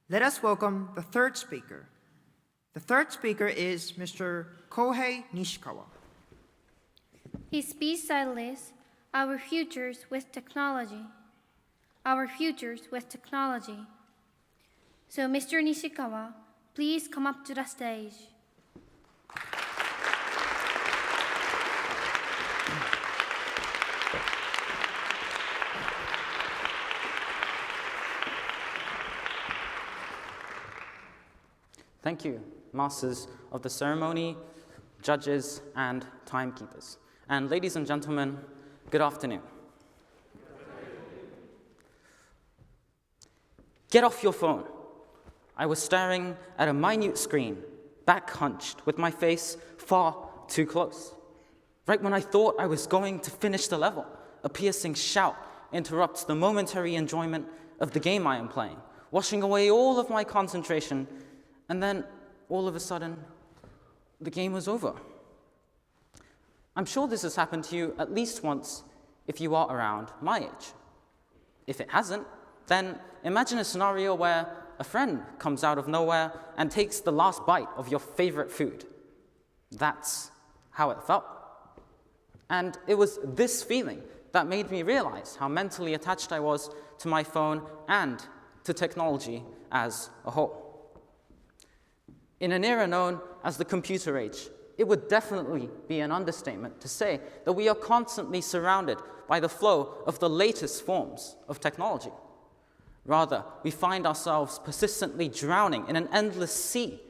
Let us welcome the third speaker. The third speaker is Mr. Kohei Nishikawa. His speech title is Our Futures with Technology. Our Futures with Technology. So, Mr. Nishikawa, please come up to the stage. Thank you, masters of the ceremony, judges, and timekeepers. And ladies and gentlemen, good afternoon. Get off your phone. I was staring at a minute screen, back hunched, with my face far too close. Right when I thought I was going to finish the level, a piercing shout interrupts the momentary enjoyment of the game I am playing, washing away all of my concentration. And then, all of a sudden, the game was over. I'm sure this has happened to you at least once if you are around my age. If it hasn't, then imagine a scenario where a friend comes out of nowhere and takes the last bite of your favorite food. That's how it felt. And it was this feeling that made me realize how mentally attached I was to my phone and to technology as a whole. In an era known as the computer age, it would definitely be an understatement to say that we are constantly surrounded by the flow of the latest forms of technology. Rather, we find ourselves persistently drowning in an endless sea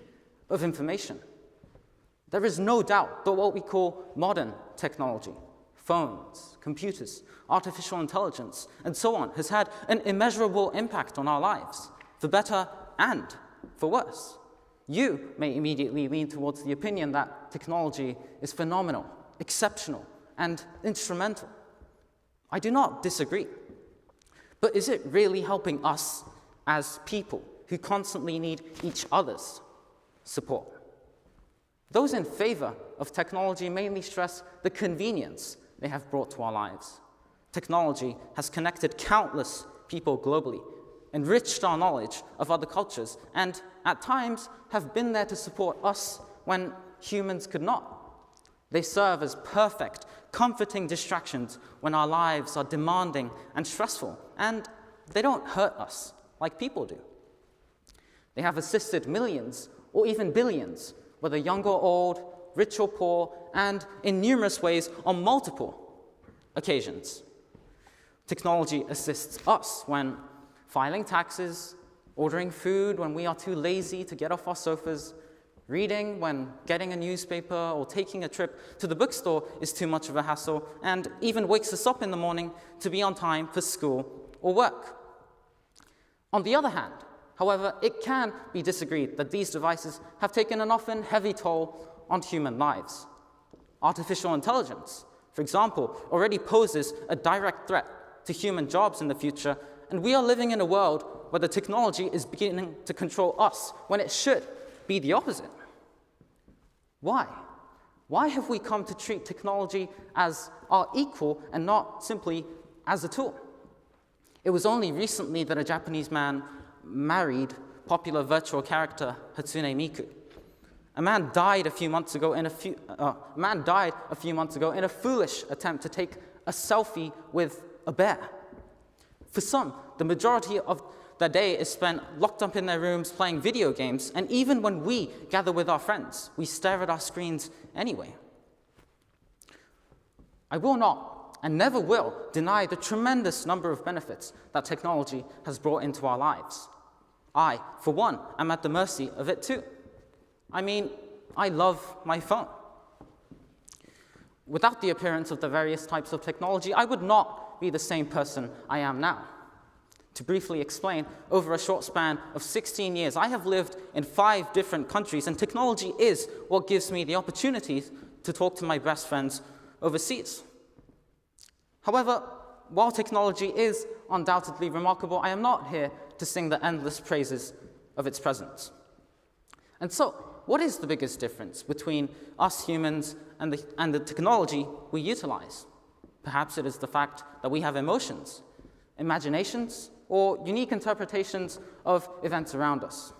of information. There is no doubt that what we call modern technology, phones, computers, artificial intelligence, and so on, has had an immeasurable impact on our lives, for better and for worse. You may immediately lean towards the opinion that technology is phenomenal, exceptional, and instrumental. I do not disagree. But is it really helping us as people who constantly need each other's support? Those in favor of technology mainly stress the convenience they have brought to our lives. Technology has connected countless people globally, enriched our knowledge of other cultures, and at times have been there to support us when humans could not. They serve as perfect, comforting distractions when our lives are demanding and stressful, and they don't hurt us like people do. They have assisted millions or even billions, whether young or old, rich or poor, and in numerous ways on multiple occasions. Technology assists us when filing taxes, ordering food when we are too lazy to get off our sofas, reading when getting a newspaper or taking a trip to the bookstore is too much of a hassle, and even wakes us up in the morning to be on time for school or work. On the other hand, however, it can be disagreed that these devices have taken an often heavy toll on human lives. Artificial intelligence, for example, already poses a direct threat to human jobs in the future, and we are living in a world where the technology is beginning to control us when it should be the opposite. Why? Why have we come to treat technology as our equal and not simply as a tool? It was only recently that a Japanese man married popular virtual character Hatsune Miku. A man died a few months ago in a foolish attempt to take a selfie with a bear. For some, the majority of their day is spent locked up in their rooms playing video games, and even when we gather with our friends, we stare at our screens anyway. I will not, and never will, deny the tremendous number of benefits that technology has brought into our lives. I, for one, am at the mercy of it too. I mean, I love my phone. Without the appearance of the various types of technology, I would not be the same person I am now. To briefly explain, over a short span of 16 years, I have lived in 5 different countries, and technology is what gives me the opportunity to talk to my best friends overseas. However, while technology is undoubtedly remarkable, I am not here to sing the endless praises of its presence. And so, what is the biggest difference between us humans and the technology we utilize? Perhaps it is the fact that we have emotions, imaginations, or unique interpretations of events around us.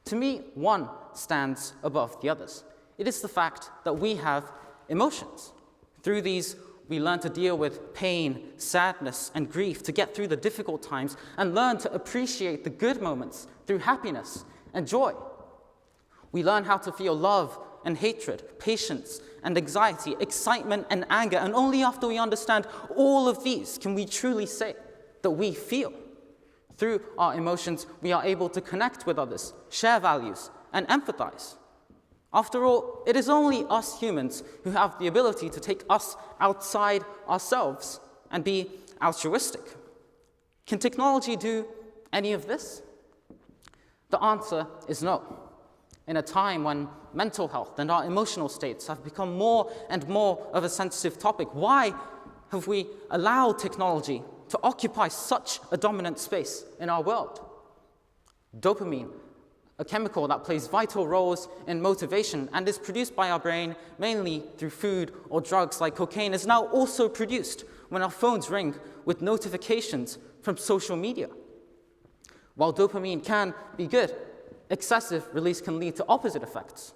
To me, one stands above the others. It is the fact that we have emotions. Through these, we learn to deal with pain, sadness, and grief, to get through the difficult times, and learn to appreciate the good moments through happiness and joy. We learn how to feel love and hatred, patience and anxiety, excitement and anger, and only after we understand all of these can we truly say that we feel. Through our emotions, we are able to connect with others, share values, and empathize. After all, it is only us humans who have the ability to take us outside ourselves and be altruistic. Can technology do any of this? The answer is no. In a time when mental health and our emotional states have become more and more of a sensitive topic, why have we allowed technology to occupy such a dominant space in our world? Dopamine, a chemical that plays vital roles in motivation and is produced by our brain mainly through food or drugs like cocaine, is now also produced when our phones ring with notifications from social media. While dopamine can be good, excessive release can lead to opposite effects,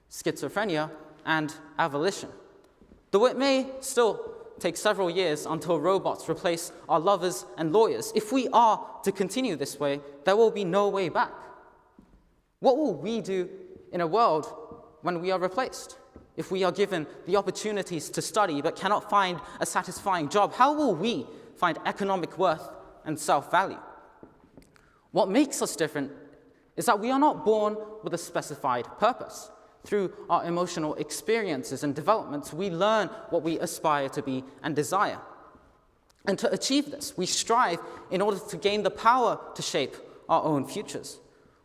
schizophrenia and avolition. Though it may still take several years until robots replace our lovers and lawyers, if we are to continue this way, there will be no way back. What will we do in a world when we are replaced? If we are given the opportunities to study but cannot find a satisfying job, how will we find economic worth and self-value? What makes us different is that we are not born with a specified purpose. Through our emotional experiences and developments, we learn what we aspire to be and desire. And to achieve this, we strive in order to gain the power to shape our own futures.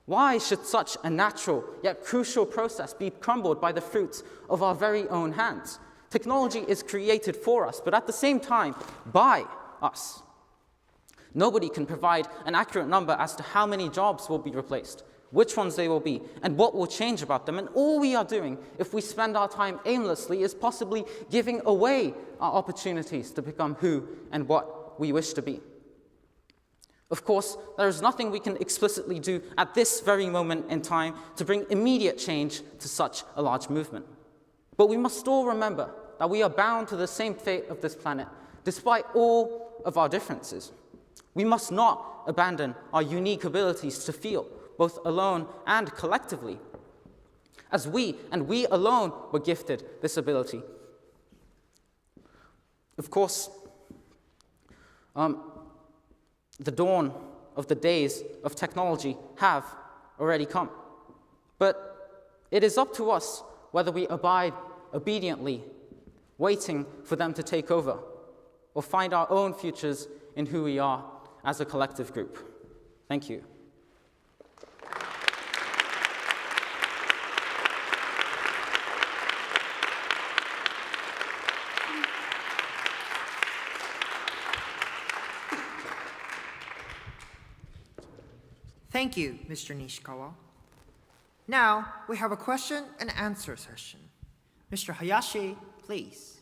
Why should such a natural yet crucial process be crumbled by the fruits of our very own hands? Technology is created for us, but at the same time, by us. Nobody can provide an accurate number as to how many jobs will be replaced, which ones they will be, and what will change about them. And all we are doing, if we spend our time aimlessly, is possibly giving away our opportunities to become who and what we wish to be. Of course, there is nothing we can explicitly do at this very moment in time to bring immediate change to such a large movement. But we must all remember that we are bound to the same fate of this planet, despite all of our differences. We must not abandon our unique abilities to feel, both alone and collectively, as we and we alone were gifted this ability. Of course, the dawn of the days of technology have already come. But it is up to us whether we abide obediently, waiting for them to take over, or find our own futures in who we are as a collective group. Thank you. Thank you, Mr. Nishikawa. Now, we have a question and answer session. Mr. Hayashi, please.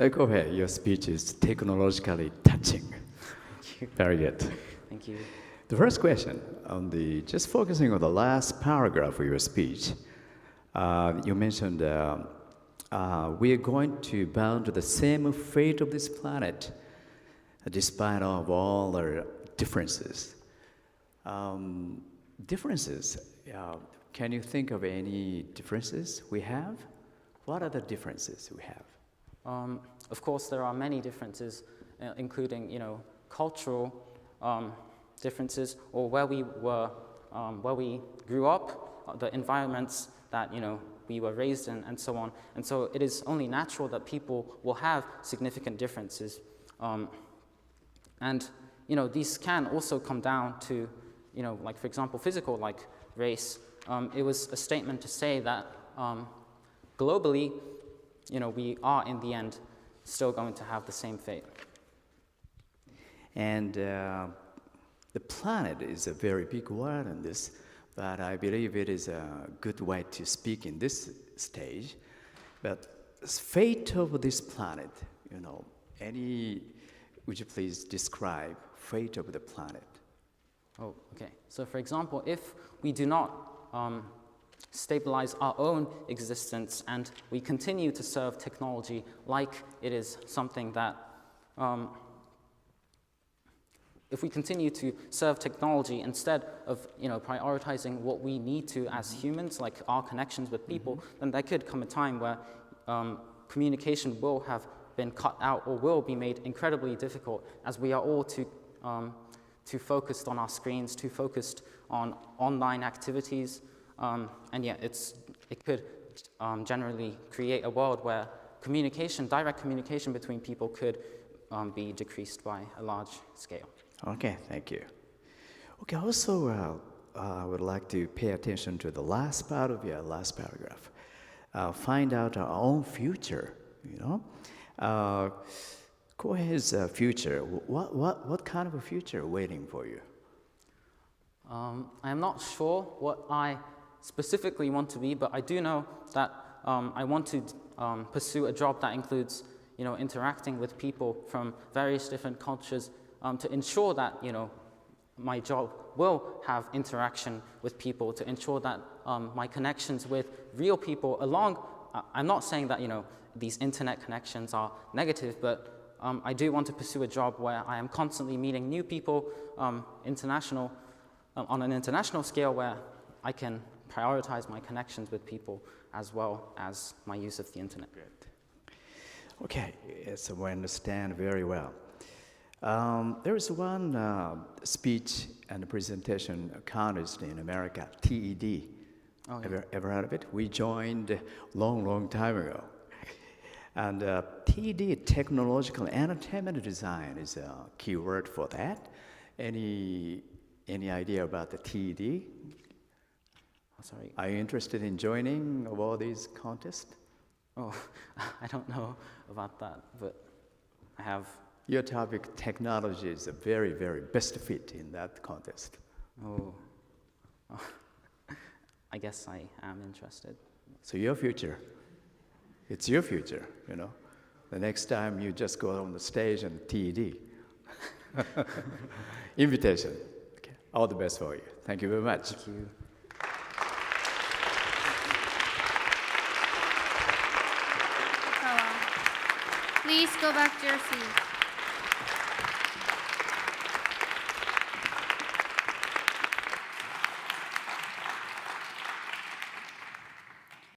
Kohei, your speech is technologically touching. Very good. Thank you. The first question, just focusing on the last paragraph of your speech, you mentioned we are going to bound to the same fate of this planet, despite of all our differences. Can you think of any differences we have? What are the differences we have? Of course, there are many differences, including, cultural differences, or where we grew up, the environments that, we were raised in, and so on. And so it is only natural that people will have significant differences. And, these can also come down to, like, for example, physical, like race. It was a statement to say that globally, we are, in the end, still going to have the same fate. And the planet is a very big word in this, but I believe it is a good way to speak in this stage. But the fate of this planet, would you please describe fate of the planet. Oh, okay. So for example, if we do not stabilize our own existence and we continue to serve technology like it is something that, if we continue to serve technology instead of prioritizing what we need to as humans, like our connections with people, then there could come a time where communication will have been cut out or will be made incredibly difficult, as we are all too focused on our screens, too focused on online activities. And yeah, it could generally create a world where direct communication between people could be decreased by a large scale. Okay, thank you. Okay, also I would like to pay attention to the last part of your last paragraph. Find out our own future, Kohei's future, what kind of a future waiting for you? I am not sure what I specifically want to be, but I do know that I want to pursue a job that includes, interacting with people from various different cultures to ensure that, my job will have interaction with people, to ensure that my connections with real people I'm not saying that, these internet connections are negative, but I do want to pursue a job where I am constantly meeting new people, on an international scale, where I can prioritize my connections with people as well as my use of the internet. Okay, so we understand very well. There is one speech and presentation contest in America, TED. Oh, yeah. Ever heard of it? We joined long time ago. And TED, technological entertainment design, is a key word for that. Any idea about the TED? Sorry. Are you interested in joining all these contests? Oh, I don't know about that, but I have. Your topic, technology, is a very, very best fit in that contest. Oh. I guess I am interested. So your future, it's your future, The next time you just go on the stage and TED. Invitation. Okay. All the best for you. Thank you very much. Thank you. Please go back to your seat.